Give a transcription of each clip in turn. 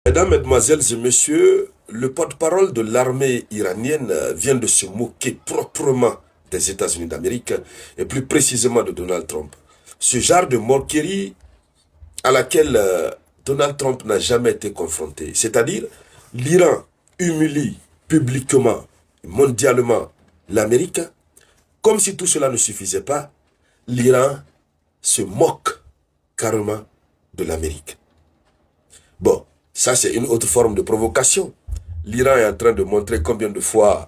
Mesdames, Mesdemoiselles et Messieurs, le porte-parole de l'armée iranienne vient de se moquer proprement des États-Unis d'Amérique et plus précisément de Donald Trump. Ce genre de moquerie à laquelle Donald Trump n'a jamais été confronté. C'est-à-dire, l'Iran humilie publiquement, mondialement, l'Amérique. Comme si tout cela ne suffisait pas, l'Iran se moque carrément de l'Amérique. Bon, ça c'est une autre forme de provocation. L'Iran est en train de montrer combien de fois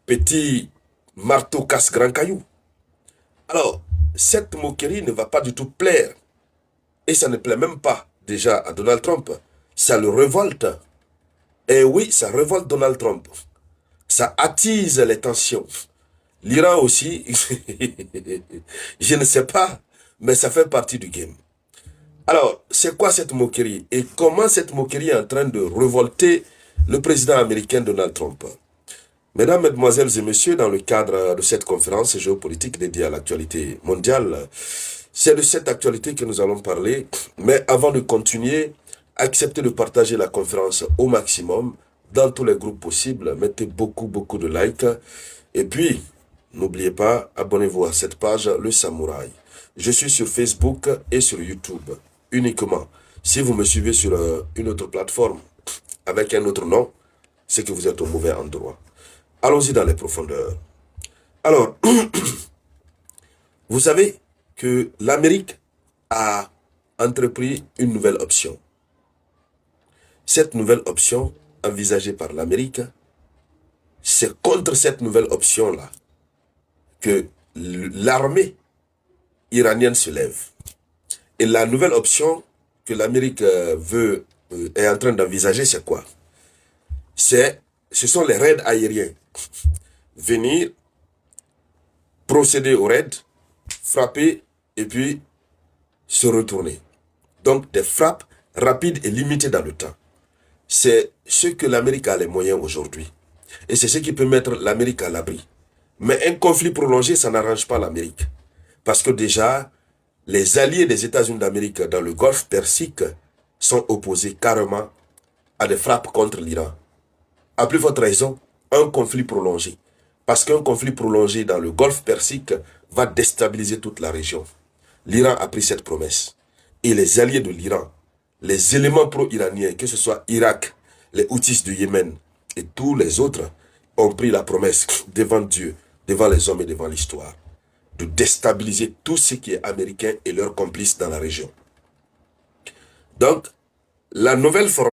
petit marteau casse grand caillou. Alors, cette moquerie ne va pas du tout plaire. Et ça ne plaît même pas déjà à Donald Trump. Ça le révolte. Et oui, ça révolte Donald Trump. Ça attise les tensions. L'Iran aussi, je ne sais pas, mais ça fait partie du game. Alors, c'est quoi cette moquerie? Et comment cette moquerie est en train de révolter le président américain Donald Trump? Mesdames, Mesdemoiselles et Messieurs, dans le cadre de cette conférence géopolitique dédiée à l'actualité mondiale, c'est de cette actualité que nous allons parler. Mais avant de continuer, acceptez de partager la conférence au maximum dans tous les groupes possibles. Mettez beaucoup de likes. Et puis, n'oubliez pas, abonnez-vous à cette page, Le Samouraï. Je suis sur Facebook et sur YouTube uniquement. Si vous me suivez sur une autre plateforme avec un autre nom, c'est que vous êtes au mauvais endroit. Allons-y dans les profondeurs. Alors, vous savez que l'Amérique a entrepris une nouvelle option. Cette nouvelle option envisagée par l'Amérique, c'est contre cette nouvelle option-là que l'armée iranienne se lève. Et la nouvelle option que l'Amérique est en train d'envisager, c'est quoi? Ce sont les raids aériens. Venir, procéder aux raids, frapper et puis se retourner. Donc des frappes rapides et limitées dans le temps. C'est ce que l'Amérique a les moyens aujourd'hui. Et c'est ce qui peut mettre l'Amérique à l'abri. Mais un conflit prolongé, ça n'arrange pas l'Amérique. Parce que déjà, les alliés des États-Unis d'Amérique dans le Golfe Persique sont opposés carrément à des frappes contre l'Iran. À plus forte raison, un conflit prolongé. Parce qu'un conflit prolongé dans le Golfe Persique va déstabiliser toute la région. L'Iran a pris cette promesse. Et les alliés de l'Iran, les éléments pro-iraniens, que ce soit Irak, les Houthis du Yémen et tous les autres, ont pris la promesse devant Dieu, devant les hommes et devant l'histoire, de déstabiliser tout ce qui est américain et leurs complices dans la région. Donc, la nouvelle